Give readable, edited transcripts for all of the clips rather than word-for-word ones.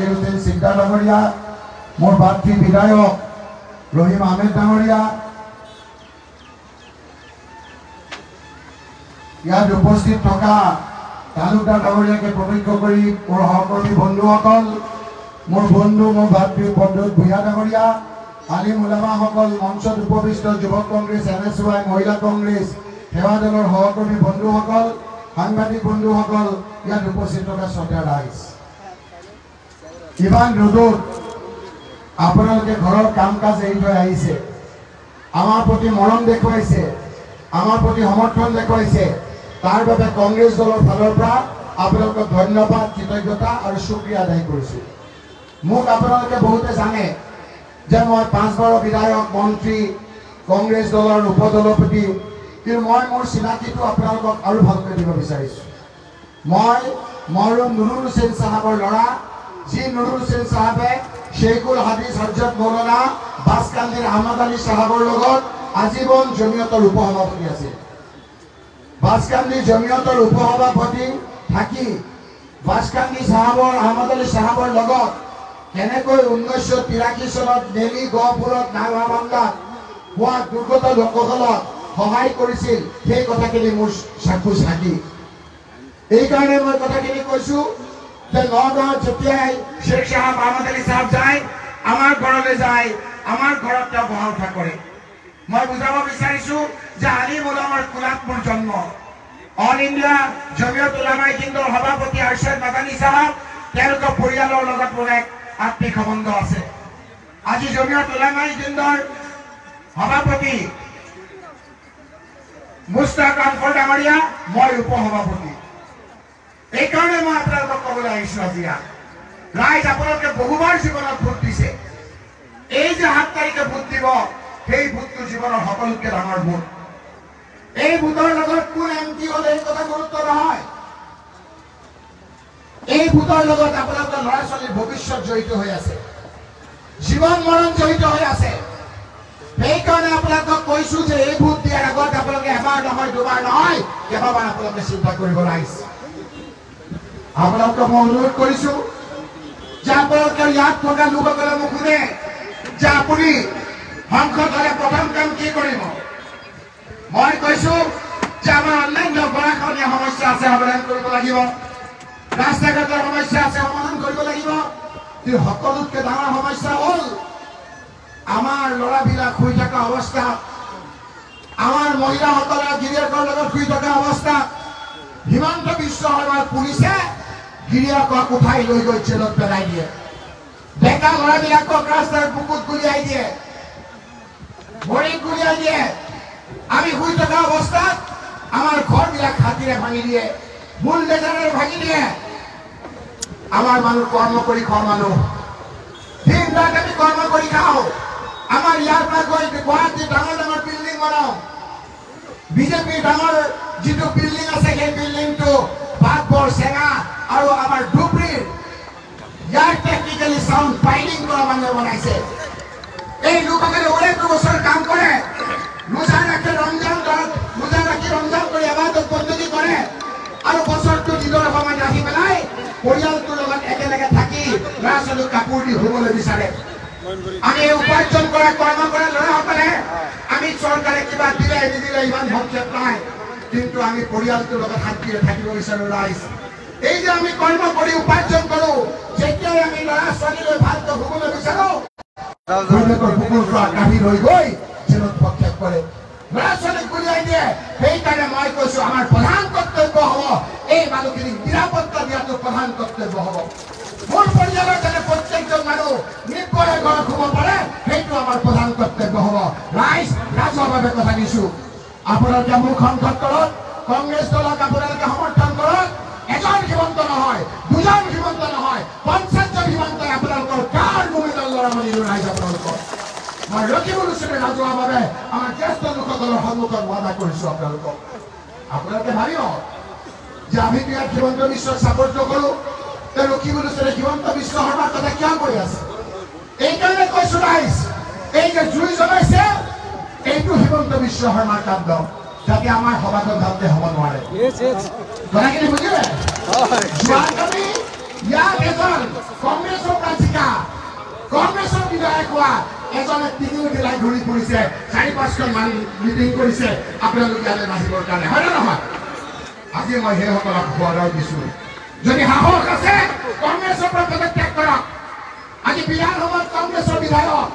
নাছিৰ উদ্দিন সিকদাৰ ডাঙৰিয়া, মোৰ প্ৰাৰ্থী বিধায়ক ৰহিম আহমেদ ডাঙৰিয়া, ইয়াত উপস্থিত থকা তালুকদাৰ ডাঙৰীয়াকে প্ৰতিজ্ঞ কৰি মোৰ সহকৰ্মী বন্ধুসকল, মোৰ বন্ধু মোৰ ভাতৃ পণ্ডিত ভূঞা ডাঙৰীয়া, আলিম ওলামাসকল, মঞ্চত উপবিষ্ট যুৱক কংগ্ৰেছ, NSY মহিলা কংগ্ৰেছ, সেৱা দলৰ সহকৰ্মী বন্ধুসকল, সাংবাদিক বন্ধুসকল, ইয়াত উপস্থিত থকা শ্ৰদ্ধেয় ৰাইজ, ইমান ৰ'দত আপোনালোকে ঘৰৰ কাম কাজ এৰি থৈ আহিছে, আমাৰ প্ৰতি মৰম দেখুৱাইছে, আমাৰ প্ৰতি সমৰ্থন দেখুৱাইছে, তাৰ বাবে কংগ্ৰেছ দলৰ ফালৰ পৰা আপোনালোকক ধন্যবাদ, কৃতজ্ঞতা আৰু শুক্ৰিয়া আদায় কৰিছোঁ। মোক আপোনালোকে বহুতে জানে যে মই 5 বাৰৰ বিধায়ক, মন্ত্ৰী, কংগ্ৰেছ দলৰ উপদলপতি, কিন্তু মই মোৰ চিনাকিটো আপোনালোকক আৰু ভালকৈ দিব বিচাৰিছোঁ। মই মৰহুম নুৰুল হুছেইন চাহাবৰ ল'ৰা, যি নুৰুল হুছেইন চাহাবে শ্বেইখুল হাদিছ হজৰত মৌলানা বাছকান্দিৰ আহমদ আলী চাহাবৰ লগত আজীৱন জমিয়তৰ উপসভাপতি আছিল। বাছকান্দি জমিয়তৰ উপসভাপতি থাকি বাছকান্দি চাহাবৰ আহমদ আলী চাহাবৰ লগত কেনেকৈ 1983 চনত নেলি গহপুৰত নাগাবাংগাত হোৱা দুৰ্গত লোকসকলক সহায় কৰিছিল, সেই কথাখিনি মোৰ সাক্ষী। এইকাৰণে মই কথাখিনি কৈছোঁ যে নগাঁৱত যেতিয়াই শ্বেখ চাহাব আহমদ আলী চাহাব যায়, আমাৰ ঘৰলৈ যায়, আমাৰ ঘৰত তেওঁ বহা উঠা কৰে। মই বুজাব বিচাৰিছোঁ যে আলিম ওলামাৰ কোলাত মোৰ জন্ম। অল ইণ্ডিয়া জমিয়ত উলামায়ে হিন্দৰ সভাপতি আৰশ্বাদ মাদানী চাহাব, তেওঁলোকৰ পৰিয়ালৰ লগত মোৰ এক আত্মিক সম্বন্ধ আছে। আজি জমিয়ত উলামায়ে হিন্দৰ সভাপতি মুস্তাক আনফৰ ডাঙৰীয়া, মই উপসভাপতি। এইকাৰণে মই আপোনালোকক ক'বলৈ আহিছোঁ আজি ইয়াত। ৰাইজ, আপোনালোকে বহুবাৰ জীৱনত ভোট দিছে, এই যে 7 তাৰিখে ভোট দিব, সেই ভোটটো জীৱনৰ সকলোতকৈ ডাঙৰ ভোট। এই ভোটৰ লগত কোন MP হ'লে এই কথা গুৰুত্ব নহয়, এই ভোটৰ লগত আপোনালোকৰ ল'ৰা ছোৱালীৰ ভৱিষ্যত জড়িত হৈ আছে, জীৱন মৰণ জড়িত হৈ আছে। সেইকাৰণে আপোনালোকক কৈছোঁ যে এই ভোট দিয়াৰ আগত আপোনালোকে এবাৰ নহয়, দুবাৰ নহয়, কেইবাবাৰ আপোনালোকে চিন্তা কৰিব লাগিছে। আপোনালোকক মই অনুৰোধ কৰিছোঁ যে আপোনালোকে ইয়াত থকা লোকসকলে মোক শুনে যে আপুনি সংসদ হ'লে প্ৰথম কাম কি কৰিব। মই কৈছোঁ যে আমাৰ অন্যান্য গৰাখহনীয়া সমস্যা আছে, সমাধান কৰিব লাগিব, ৰাস্তা ঘাটৰ সমস্যা আছে, সমাধান কৰিব লাগিব। কিন্তু সকলোতকৈ ডাঙৰ সমস্যা হ'ল আমাৰ ল'ৰাবিলাক শুই থকা অৱস্থাত, আমাৰ মহিলাসকলে গিৰিয়েকৰ লগত শুই থকা অৱস্থাত হিমন্ত বিশ্ব শৰ্মাৰ পুলিচে গিৰিয়েকক উঠাই লৈ গৈ জেলত পেলাই দিয়ে, ডেকা ল'ৰাবিলাকক ৰাস্তাৰ বুকুত গুলিয়াই দিয়ে, ভৰিত গুলিয়াই দিয়ে। আমি শুই থকা অৱস্থাত আমাৰ ঘৰবিলাক হাতীৰে ভাঙি দিয়ে, বুলডেজাৰেৰে ভাঙি দিয়ে। আমাৰ মানুহ কৰ্ম কৰি খোৱা মানুহ, দিন ৰাত আমি কৰ্ম কৰি খাওঁ। আমাৰ ইয়াৰ পৰা গৈ গুৱাহাটীত ডাঙৰ ডাঙৰ বিল্ডিং বনাওঁ, বিজেপিৰ ডাঙৰ যিটো বিল্ডিং আছে সেই বিল্ডিংটো বাঘবৰ চেঙা আৰু আমাৰ ধুবুৰীৰ ইয়াৰ টেকনিকেলি চাউণ্ড ফাইলিং কৰা মানুহে বনাইছে। এই লোকসকলে অনেক বছৰ কাম কৰে, ৰোজা ৰাখি ৰমজান কৰি আবাদত বন্দী কৰে, আৰু বছৰটো নিজৰ সময়ত ৰাখি পেলাই পৰিয়ালটোৰ লগত একেলগে থাকি ল'ৰা ছোৱালীক কাপোৰ দি শুবলৈ বিচাৰে। আমি উপাৰ্জন কৰা কৰ্ম কৰা ল'ৰাসকলে আমি চৰকাৰে কিবা দিলে নিদিলে ইমান ভক্ষেপ নাই, কিন্তু আমি পৰিয়ালটোৰ লগত শান্তিৰে থাকিব বিচাৰো। ৰাইজ, এই যে আমি কৰ্ম কৰি উপাৰ্জন কৰো, যেতিয়াই আমি ল'ৰা ছোৱালীলৈ ভালকৈ শুবলৈ বিচাৰো, বুকুৰ পৰা কাঢ়ি লৈ গৈ জেলত ভক্ষেপ কৰে, ল'ৰা ছোৱালীক গুলিয়াই দিয়ে। সেইকাৰণে মই কৈছো আমাৰ প্ৰধান কৰ্তব্য হ'ব এই মানুহখিনিক নিৰাপত্তা দিয়াটো প্ৰধান কৰ্তব্য হ'ব। মোৰ পৰিয়ালৰ যাতে প্ৰত্যেকজন মানুহ নিৰ্ভয়ে ঘৰত শুব পাৰে, সেইটো আমাৰ প্ৰধান কৰ্তব্য হ'ব। ৰাইজ, ৰাজহুৱাভাৱে কথা দিছো, আপোনালোকে মোক সংসদ কৰক, কংগ্ৰেছ দলক আপোনালোকে সমৰ্থন কৰক। এজন সীমন্ত নহয়, দুজন সীমন্ত নহয়, 50 জন সীমন্তই আপোনালোকৰ কাৰ ভূমিকা ল'ৰা মানিলো। ৰাইজ, আপোনালোকৰ মই ৰকিবুল হুছেইনে ৰাজহুৱাভাৱে আমাৰ জ্যেষ্ঠ লোকসকলৰ সন্মুখত ৱাদা কৰিছো। আপোনালোকে ভাবিব যে আমি ইয়াত হিমন্ত বিশ্বক ছাপোৰ্ট নকৰো, ৰকিবুল হুছেইনে হিমন্ত বিশ্ব শৰ্মাৰ কথা কিয় কৈ আছে? এইকাৰণে কৈছো ৰাইজ, এই যে জুই জ্বলাইছে এইটো হিমন্ত বিশ্ব শৰ্মাৰ কাণ্ড, যাতে আমাৰ সভাখন ভালকে হ'ব নোৱাৰে। কথাখিনি বুজিলে? যোৱাকালি ইয়াত এজন কংগ্ৰেছৰ সেইকাৰণে তিনি গিলাই ঘূৰি ফুৰিছে 4-5খন মান মিটিং কৰিছে আপোনালোকে ইয়ালৈ নাহিবৰ কাৰণে হয় নে নহয় আজি মই সেইসকলক খবৰ দিছোঁ যদি সাহস আছে কংগ্ৰেছৰ পৰা পদত্যাগ কৰক আজি বিধানসভাত কংগ্ৰেছৰ বিধায়ক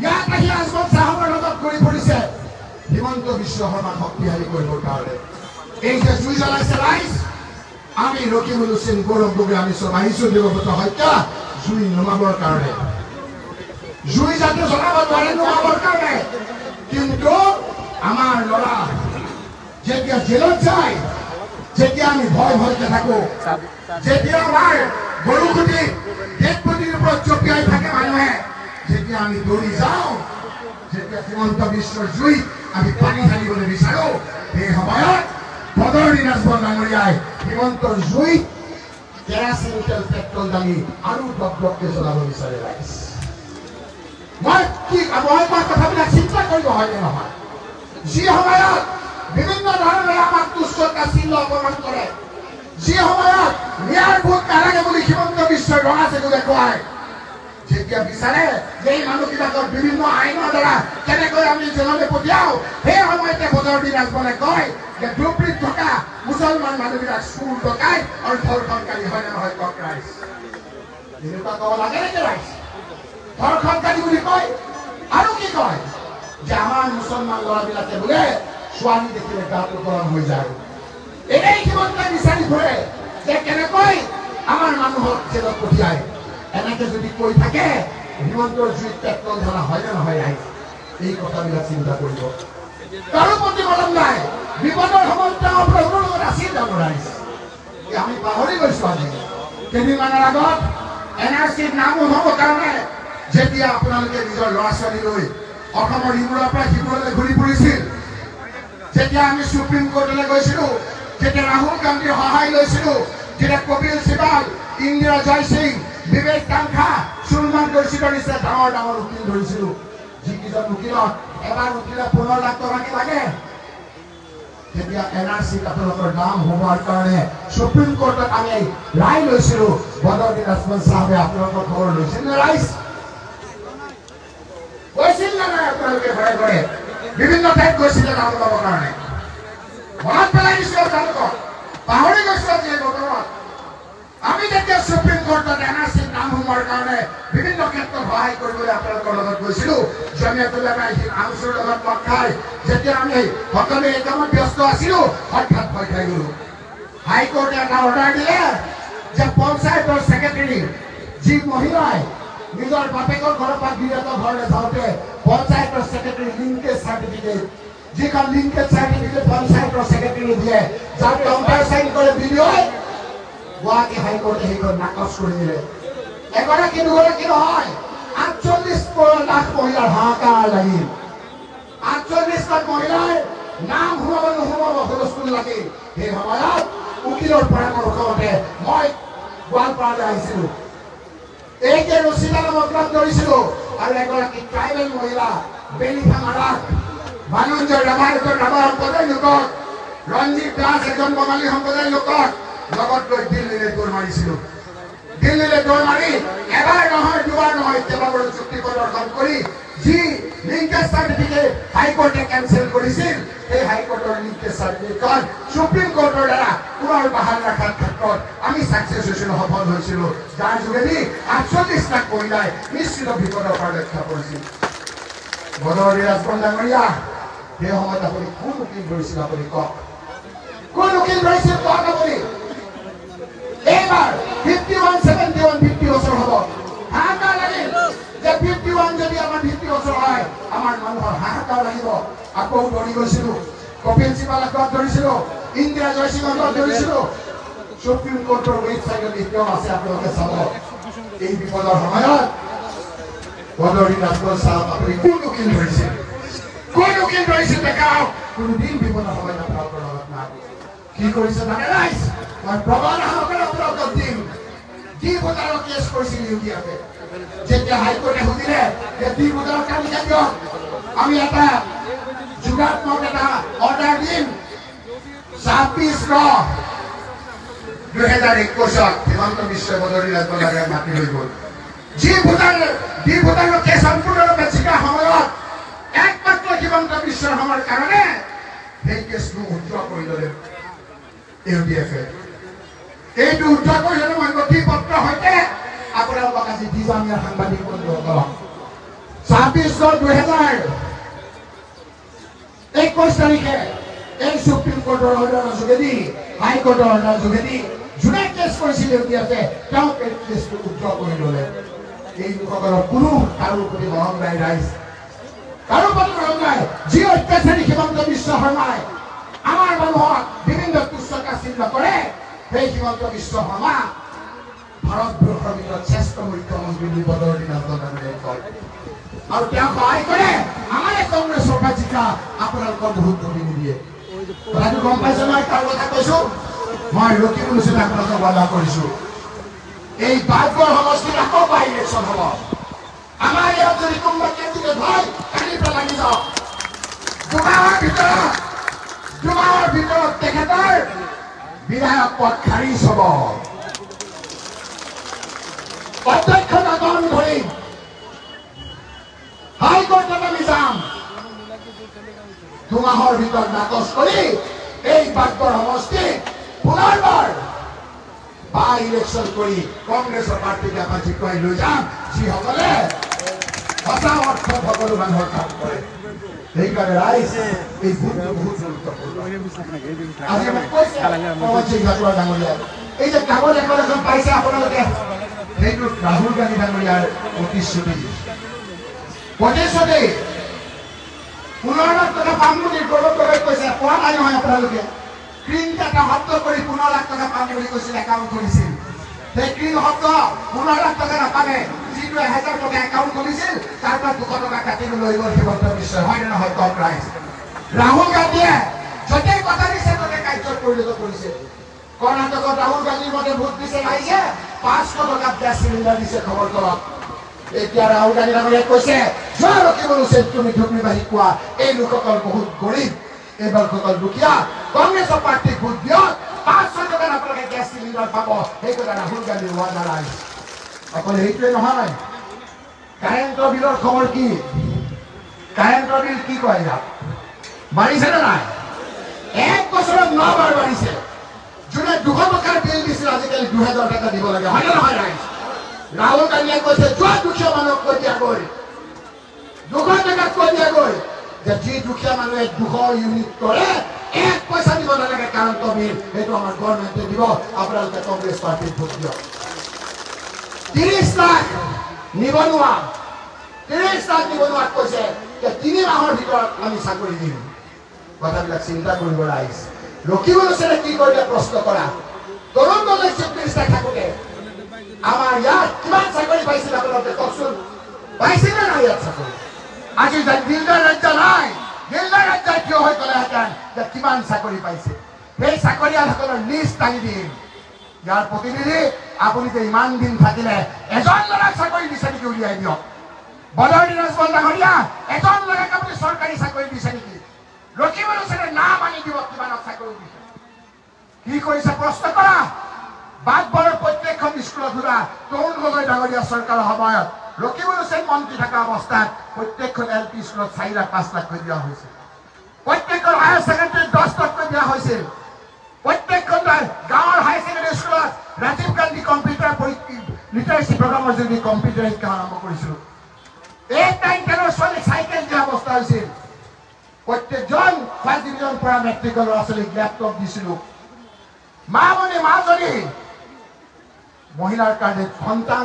ইয়াত আহি আজমল চাহাবৰ লগত ঘূৰি ফুৰিছে হিমন্ত বিশ্ব শৰ্মাক শক্তিশালী কৰিবৰ কাৰণে এই যে জুই জ্বলাইছে ৰাইজ আমি ৰকিবুল হুছেইন গৌৰৱ গগৈ আমি চব আহিছোঁ দেৱব্ৰত হত্যা জুই নুমাবৰ কাৰণে জুই যাতে জ্বলাব নোৱাৰে নুমাবৰ কাৰণে কিন্তু আমাৰ ল'ৰা যেতিয়া জেলত যায় যেতিয়া আমি ভয় ভয়তে থাকো যেতিয়া আমাৰ গৰুকুটি ডেডবডিৰ ওপৰত জঁপিয়াই থাকে মানুহে যেতিয়া আমি দৌৰি যাওঁ যেতিয়া হিমন্ত বিশ্বৰ জুই আমি পানী ঢালিবলৈ বিচাৰো সেই সময়ত বদৰুদ্দিন ৰাজভৰ ডাঙৰীয়াই হিমন্তৰ জুই কেৰাচিন তেল পেট্ৰল দাঙি আৰু দপদপকে জ্বলাব বিচাৰে ৰাইজ মই কথাবিলাক চিন্তা কৰিব হয়নে নহয় যি সময়ত বিভিন্ন ধৰণে আমাক তুচ্ছতাচ্ছিল্য অপমান কৰে যি সময়ত ন্যায়ৰ ভোট নালাগে বুলি হিমন্ত বিশ্বৰ ৰঙা চেকু দেখুৱায় যেতিয়া বিচাৰে যে এই মানুহবিলাকৰ বিভিন্ন আইনৰ দ্বাৰা কেনেকৈ আমি জেললৈ পঠিয়াওঁ সেই সময়তে বদৰুদ্দিন ৰাজভৰে কয় যে ডুবৰিত থকা মুছলমান মানুহবিলাক চুৰ ডকাইত আৰু ধৰ্ষণকাৰী হয় নে নহয় কওক ৰাইজ এনেকুৱা ক'ব লাগে নেকি ৰাইজ ধৰ্ষণকাৰী বুলি কয় আৰু কি কয় যে আমাৰ মুছলমান ল'ৰাবিলাকে বোলে ছোৱালী দেখিলে গাটো গৰম হৈ যায় এনেই হিমন্তই বিচাৰি ফুৰে যে কেনেকৈ আমাৰ মানুহক জেলত পঠিয়ায় এনেকে যদি কৈ থাকে হিমন্তৰ জুইত পেট্ৰল ঢলা হয় নে নহয় ৰাইজ এই কথাবিলাক চিন্তা কৰিব কাৰো প্ৰতি মৰম নাই বিপদৰ সময়ত তেওঁ প্ৰভুৰ লগত আছিল জানো ৰাইজ আমি পাহৰি গৈছো আজি কেইদিনমানৰ আগত NRCৰ নাম উঠাবৰ কাৰণে যেতিয়া আপোনালোকে নিজৰ ল'ৰা ছোৱালী লৈ অসমৰ ইমূৰৰ পৰা সিমূৰলৈ ঘূৰি ফুৰিছিল যেতিয়া আমি সুপ্ৰিম কোৰ্টলৈ গৈছিলো যেতিয়া ৰাহুল গান্ধীৰ সহায় লৈছিলো যেতিয়া কপিল সিবাল ইন্দিৰা জয়সিং বিবেক কাংখা চুলমান কৰিছিলো নিশ্চয় ডাঙৰ ডাঙৰ উকিল ধৰিছিলো যিকেইজন উকিলত এবাৰ উকিলে 15 লাখ টকা লাগে তেতিয়া NRCত আপোনালোকৰ নাম হোৱাৰ কাৰণে সুপ্ৰিম কোৰ্টত আমি ৰায় লৈছিলো বদৰুদ্দিন ৰাজভৰ চাহাবে আপোনালোকৰ খবৰ লৈছিল নে ৰাইজ গৈছিল নে নাই আপোনালোকে ঘৰে ঘৰে বিভিন্ন ঠাইত গৈছিলে নাম ল'বৰ কাৰণে মনত পেলাই দিছোঁ তেওঁলোকক পাহৰি গৈছোঁ যে বতৰত আমি যেতিয়া সুপ্ৰিম কোৰ্টত NRCত নাম সোমোৱাৰ কাৰণে বিভিন্ন ক্ষেত্ৰত সহায় কৰিবলৈ আপোনালোকৰ লগত গৈছিলোঁ আলোচনাৰ লগত লগ খাই যেতিয়া আমি সকলোৱে এই কামত ব্যস্ত আছিলোঁ হঠাৎ ভয় খাই গ'লো হাইকোৰ্টে এটা অৰ্ডাৰ দিলে যে পঞ্চায়তৰ ছেক্ৰেটাৰী যি মহিলাই নিজৰ বাপেকৰ ঘৰৰ পৰা গিৰিয়েকৰ ঘৰলৈ যাওঁতে পঞ্চায়তৰ ছেক্ৰেটাৰী লিংকেজ চাৰ্টিফিকেট যিখন লিংকেজ চাৰ্টিফিকেট পঞ্চায়তৰ ছেক্ৰেটাৰী দিয়ে যাৰ কাউণ্টাৰ চাইন কৰে বিডিঅ'ই গুৱাহাটী হাইকোৰ্টে সেইখন নাকচ কৰি দিলে এগৰাকী দুগৰাকী নহয় 48 লাখ মহিলাৰ হাহাকাৰ লাগিল 48 লাখ মহিলাৰ নাম সোমাব নোসোমাব হুলস্থুল লাগিল সেই সময়ত উকিলৰ পৰামৰ্শমতে মই গোৱালপাৰালৈ আহিছিলোঁ এই যে ৰচিদা নামক লগ ধৰিছিলোঁ আৰু এগৰাকী ট্ৰাইবেল মহিলা বেলিফা মাৰাক বানুঞ্জয় ৰাভাৰ সম্প্ৰদায়ৰ লোকক ৰঞ্জিত দাস এজন বঙালী সম্প্ৰদায়ৰ লোকক লগত লৈ দিল্লীলৈ দৌৰ মাৰিছিলোঁ দিল্লীলৈ দৌৰ মাৰি এবাৰ নহয় দুবাৰ নহয় কেইবাবাৰো চুক্তি প্ৰদৰ্শন কৰি যি লিংকেজ চাৰ্টিফিকেট হাইকোৰ্টে কেঞ্চেল কৰিছিল সেই হাইকোৰ্টৰ লিংকেজ চাৰ্টিফিকেটখন সুপ্ৰিম কোৰ্টৰ দ্বাৰা পুনৰ বাহাল ৰখাৰ ক্ষেত্ৰত আমি ছাকচেছ হৈছিলোঁ সফল হৈছিলোঁ যাৰ যোগেদি 48 লাখ মহিলাই নিশ্চিত বিপদৰ পৰা ৰক্ষা পৰিছিল বদৰুদ্দিন ৰাজভৰ ডাঙৰীয়া সেই সময়ত আপুনি কোন উকিল ধৰিছিল আপুনি কওক কোন উকিল ধৰিছিল কওক আপুনি এইবাৰ 51-71 বছৰ হ'ব হাহাকাৰ লাগিল যে 51 যদি আমাৰ 50 বছৰ হয় আমাৰ মানুহৰ হাহাকাৰ লাগিব আকৌ দৌৰি গৈছিলোঁ কপিল সিবালক ধৰিছিলোঁ ইন্দিৰা জয়সিঙক ধৰিছিলোঁ সুপ্ৰিম কোৰ্টৰ ৱেবছাইটত এতিয়াও আছে আপোনালোকে চাব এই বিপদৰ সময়ত বদৰুদ্দিন ৰাজভৰ চাহাব আপুনি কোন উকিল ধৰিছিল দেখাওক কোনোদিন বিপদৰ সময়ত আপোনালোকৰ লগত নাই কি কৰিছে জানে ৰাইজ মই প্ৰমাণ আপোনালোকক দিম কি বজাৰৰ কেছ কৰিছিল ইউটিআইয়ে যেতিয়া হাইকোৰ্টে সুধিলে যে কি বজাৰৰ তালিকা দিয়ক আমি এটা যোগাত্মক এটা অৰ্ডাৰ দিম 26/10/2021 হিমন্ত বিশ্ব বদৰুদ্দিন ৰাজভৰ মাটি হৈ গ'ল যি ভোটাৰ কেছ সম্পূৰ্ণৰূপে জিকাৰ সময়ত একমাত্ৰ হিমন্ত বিশ্ব শৰ্মাৰ কাৰণে সেই কেছটো উদ্ধাৰ কৰি ল'লে ইউডিএফে। এইটো উদ্ধাৰ কৰি ল'লে মই নথি পত্ৰৰ সৈতে আপোনালোকক আজি দি যাম ইয়াৰ সাংবাদিক বন্ধুসকলক। 26/2021 তাৰিখে এই সুপ্ৰিম কোৰ্টৰ অৰ্ডাৰৰ যোগেদি হাইকোৰ্টৰ অৰ্ডাৰৰ যোগেদি যোনে কেছ কৰিছিল ইউডিএফে তেওঁ এই কেছটো উদ্ধাৰ কৰি ল'লে। এই লোকসকলৰ কোনো কাৰো প্ৰতি মৰম নাই ৰাইজ, কাৰো প্ৰতি মৰম নাই। যি অত্যাচাৰী হিমন্ত বিশ্ব শৰ্মাই আমাৰ মানুহক বিভিন্ন তুচ্ছতা চিহ্ন কৰে, সেই হিমন্ত বিশ্ব শৰ্মা ভাৰতবৰ্ষৰ ভিতৰত শ্ৰেষ্ঠ মুখ্যমন্ত্ৰী বুলি বদৰুদ্দিন আজমলে কয় আৰু তেওঁ সহায় কৰে আমাৰ কংগ্ৰেছৰ পৰা জিকা আপোনালোকৰ বহুত ভোট নিদিয়ে। কথাটো গম পাইছে নহয়? তাৰ কথা কৈছো মই ৰকিবুল হুছেইন আপোনালোকক বাধা কৰিছো। এই বাগৰ সমষ্টিত আকৌ বাই ইলেকশ্যন হ'ব। আমাৰ ইয়াত যদি কোনোবা কেন্দ্ৰীয় হয় কালিৰ পৰা লাগি যাওক। দুমাহৰ ভিতৰত তেখেতৰ বিধায়ক পদ খাৰিজ হ'ব। অধ্যক্ষতা গ্ৰহণ কৰি হাইকোৰ্টত আমি যাম। দুমাহৰ ভিতৰত নাকচ কৰি এই বাগৰ সমষ্টিত পুনৰবাৰ বাই ইলেকশ্যন কৰি কংগ্ৰেছৰ পাৰ্টিক আমাৰ জিকুৱাই লৈ যাম, যিসকলে সঁচা অৰ্থত সকলো মানুহৰ কাম কৰে। সেইকাৰণে ৰাইজ এই ভোটটো বহুত গুৰুত্বপূৰ্ণ। আজি আমাক কৈছে পৱন সিং ৰাজোৱা ডাঙৰীয়াই এই যে কাগজ এখন পাইছে আপোনালোকে, সেইটো ৰাহুল গান্ধী ডাঙৰীয়াৰ প্ৰতিশ্ৰুতি। 15 লাখ টকা পাম বুলি গৌৰৱ গগৈ কৈছে, পোৱা নাই নহয় আপোনালোকে। ক্ৰীম এটা শব্দ কৰি 15 লাখ টকা পাম বুলি কৈছিল, একাউণ্ট খুলিছিল। সেই ক্ৰীম শব্দ 15 লাখ টকা নাপালে, যিটো 1000 টকা একাউণ্ট খুলিছিল তাৰ পৰা 200 টকা কাটি লৈ গ'ল হিমন্ত বিশ্ব। হয় নে নহয় কওক ৰাইজ? ৰাহুল গান্ধীয়ে য'তেই কথা দিছে ততে কাৰ্যত পৰিণত কৰিছে। কৰ্ণাটকত ৰাহুল গান্ধীৰ মতে ভোট দিছে ৰাইজে 500 টকাত গেছ চিলিণ্ডাৰ দিছে, খবৰ কৰক। এতিয়া ৰাহুল গান্ধী ডাঙৰীয়াই কৈছে যোৱা ৰকিবুল হুছেইন তুমি ধুবুৰীবাসীক কোৱা এই লোকসকল বহুত গৰীব, এই লোকসকল দুখীয়া, কংগ্ৰেছৰ পাৰ্টিক ভোট দিয়ক, 500 টকাত আপোনালোকে গেছ চিলিণ্ডাৰ পাব। সেই কথা ৰাহুল গান্ধীৰ ৱাদা ৰাইজ। অকল সেইটোৱে নহয়, কাৰেণ্টৰ বিলৰ খবৰ কি? কাৰেণ্টৰ বিল কি কয় ইয়াত বাঢ়িছে নে নাই? 1 বছৰত 9 বাৰ বাঢ়িছে। যোনে 200 টকাৰ বিল দিছিল আজিকালি 2000 টকা দিব লাগে। হয় নে নহয় ৰাইজ? ৰাহুল গান্ধীয়ে কৈছে যোৱা দুখীয়া মানুহক কৈ দিয়াগৈ, 200 টকাত কৈ দিয়াগৈ যে যি দুখীয়া মানুহে 200 ইউনিট কৰে 1 পইচা দিব নালাগে কাৰেণ্টৰ বিল, সেইটো আমাৰ গভৰ্ণমেণ্টে দিব, আপোনালোকে কংগ্ৰেছ পাৰ্টিক ভোট দিয়ক। 30 লাখ নিবনুৱা, 30 লাখ নিবনুৱাক কৈছে যে 3 মাহৰ ভিতৰত আমি চাকৰি দিম। কথাবিলাক চিন্তা কৰিব ৰাইজ। ৰকিবুল হুছেইনে কি কৰিলে প্ৰশ্ন কৰা। তৰুণ গগৈ চিফ মিনিষ্টাৰ থাকোঁতে আমাৰ ইয়াত কিমান চাকৰি পাইছিল আপোনালোকে কওকচোন? পাইছিল নে নাই ইয়াত চাকৰি? আজি দিল্লীৰ ৰাজ্য নাই, দিল্লীৰ ৰাজ্যই থিয় হৈ গ'লেহেঁতেন যে কিমান চাকৰি পাইছে। সেই চাকৰিয়ালসকলৰ লিষ্ট দাঙি দিম। ইয়াৰ প্ৰতিনিধি আপুনি যে ইমান দিন থাকিলে এজন ল'ৰাক চাকৰি দিছে নেকি উলিয়াই দিয়ক। বদৰুদ্দিন আজমল ডাঙৰীয়া এজন ল'ৰাক আপুনি চৰকাৰী চাকৰি দিছে নেকি? ৰকিবুল হুছেইনে নাম আনি দিব কিমানক চাকৰি দিছে। কি কৰিছে প্ৰশ্ন কৰা। বাগবৰৰ প্ৰত্যেকখন স্কুলত ঘূৰা তৰুণ গগৈ ডাঙৰীয়া চৰকাৰৰ সময়ত ৰকিবুল হুছেইন মন্ত্ৰী থকা অৱস্থাত প্ৰত্যেকখন LP স্কুলত 4 লাখ 5 লাখকৈ দিয়া হৈছিল। প্ৰত্যেকখন হায়াৰ ছেকেণ্ডেৰীত 10 লাখকৈ দিয়া হৈছিল। প্ৰত্যেকখন গাঁৱৰ হায়াৰ ছেকেণ্ডেৰী স্কুলত ৰাজীৱ গান্ধী কম্পিউটাৰ লিটাৰেচি প্ৰগ্ৰামৰ যোগেদি কম্পিউটাৰ শিক্ষা আৰম্ভ কৰিছিলোঁ। 8, 9, 10ৰ ছোৱালীক চাইকেল দিয়া অৱস্থা হৈছিল। প্ৰত্যেকজন ফাৰ্ষ্ট ডিভিজন পৰা মেট্ৰিকৰ ল'ৰা ছোৱালীক লেপটপ দিছিলোঁ। মাজনী মহিলাৰ কাৰণে সন্তান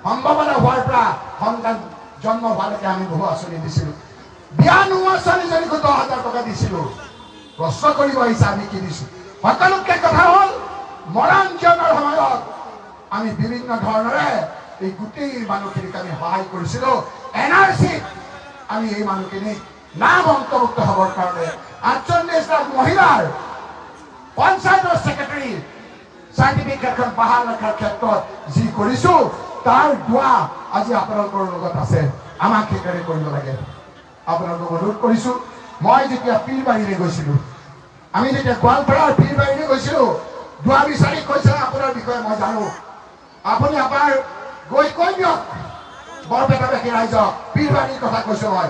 সম্ভাৱনা হোৱাৰ পৰা সন্তান জন্ম হোৱালৈকে আমি বহু আঁচনি দিছিলোঁ। বিয়া নোহোৱা ছোৱালীজনীকো 10,000 টকা দিছিলোঁ। প্ৰশ্ন কৰিব আহিছে আমি কি দিছোঁ। সকলোতকৈ কথা হ'ল মৰাণ জীৱনৰ সময়ত আমি বিভিন্ন ধৰণেৰে এই গোটেই মানুহখিনিক আমি সহায় কৰিছিলোঁ। NRCত আমি এই মানুহখিনিক নাম অন্তৰ্ভুক্ত হ'বৰ কাৰণে 48 লাখ মহিলাৰ পঞ্চায়তৰ ছেক্ৰেটাৰী চাৰ্টিফিকেটখন বাহাল ৰখাৰ ক্ষেত্ৰত যি কৰিছোঁ তাৰ দোৱা আজি আপোনালোকৰ লগত আছে। আমাক সেইদৰে কৰিব লাগে। আপোনালোকক অনুৰোধ কৰিছোঁ, মই যেতিয়া পীৰবাৰীলৈ গৈছিলোঁ, আমি যেতিয়া গোৱালপাৰাৰ পীৰবাৰীলৈ গৈছিলোঁ, দোৱা বিচাৰি কৈছে আপোনাৰ বিষয়ে মই জানো। আপুনি আপোনাৰ গৈ কৈ দিয়ক বৰপেটাবাসী ৰাইজক পীৰবাৰীৰ কথা কৈছো মই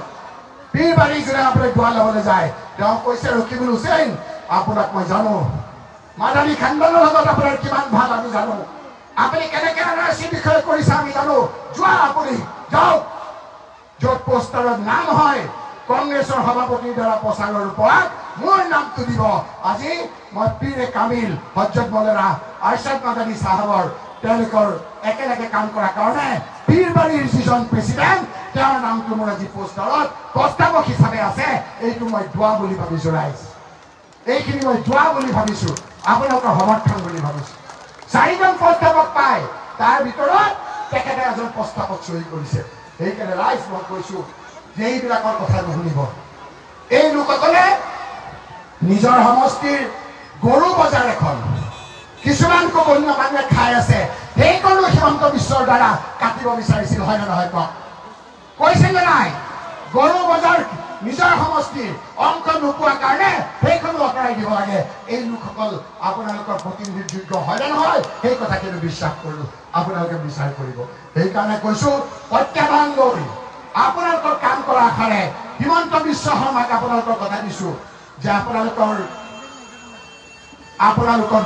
পীৰবাৰী যোনে আপুনি দোৱা ল'বলৈ যায় তেওঁ কৈছে ৰকিবুল হুছেইন আপোনাক মই জানো মাদানী খানদানৰ লগত আপোনাৰ কিমান ভাল আমি জানো আপুনি কেনেকে এনআৰচি বিষয়ে কৰিছে আমি জানো যোৱা আপুনি যাওক য'ত পোষ্টাৰত নাম হয় কংগ্ৰেছৰ সভাপতিৰ দ্বাৰা প্ৰচাৰৰ ওপৰত মোৰ নামটো দিব আজি মই পীৰে কামিল হজৰত মৌলানা আৰশ্বাদ মাদানী চাহাবৰ তেওঁলোকৰ একেলগে কাম কৰাৰ কাৰণে পীৰবাৰীৰ যিজন প্ৰেচিডেণ্ট তেওঁৰ নামটো মোৰ আজি পোষ্টাৰত প্ৰস্তাৱক হিচাপে আছে এইটো মই দোৱা বুলি ভাবিছো ৰাইজ এইখিনি মই দোৱা বুলি ভাবিছো আপোনালোকৰ সমৰ্থন বুলি ভাবিছো চাৰিজন প্ৰস্তাৱক পায় তাৰ ভিতৰত তেখেতে এজন প্ৰস্তাৱক চহী কৰিছে সেইকাৰণে ৰাইজ মই কৈছো যে এইবিলাকৰ কথা নুশুনিব এই লোকসকলে নিজৰ সমষ্টিৰ গৰু বজাৰ এখন কিছুমান অন্য মানুহে খাই আছে সেইখনো হিমন্ত বিশ্বৰ দ্বাৰা কাটিব বিচাৰিছিল হয় নে নহয় কওক কৈছে নে নাই গৰু বজাৰ নিজৰ সমষ্টিৰ অংশ নোপোৱাৰ কাৰণে সেইখনো আঁতৰাই দিব লাগে এই লোকসকল আপোনালোকৰ প্ৰতিনিধিযোগ্য হয় নে নহয় সেই কথাখিনি বিশ্বাস কৰোঁ আপোনালোকে বিচাৰ কৰিব সেইকাৰণে কৈছো প্ৰত্যাহ্বান লৈ আপোনালোকৰ কাম কৰা আশাৰে হিমন্ত বিশ্ব শৰ্মাক আপোনালোকৰ কথা দিছো যে আপোনালোকৰ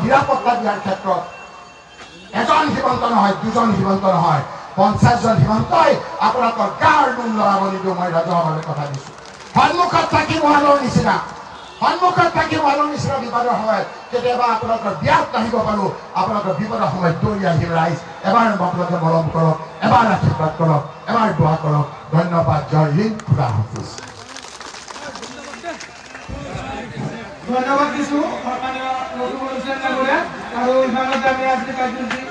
নিৰাপত্তা দিয়াৰ ক্ষেত্ৰত এজন হিমন্ত নহয় দুজন হিমন্ত নহয় 50 জন হিমন্তই আপোনালোকৰ গাৰ নোম লৰাব নিদিওঁ মই ৰাজহুৱাভাৱে কথা দিছো সন্মুখত থাকি মহালৰ নিচিনা বিপদৰ সময়ত কেতিয়াবা আপোনালোকৰ বিয়াত নাহিব পাৰোঁ আপোনালোকৰ বিপদৰ সময়ত দৌৰি আহিম ৰাইজ এবাৰ আপোনালোকে মৰম কৰক এবাৰ আশীৰ্বাদ কৰক এবাৰ দোৱা কৰক ধন্যবাদ জয় হিন্দ খুদা হাফিজ ধন্যবাদ দিছো সন্মানীয় নতুন অনুষ্ঠান আৰু ইভাগত আমি আজি কাৰ্যসূচী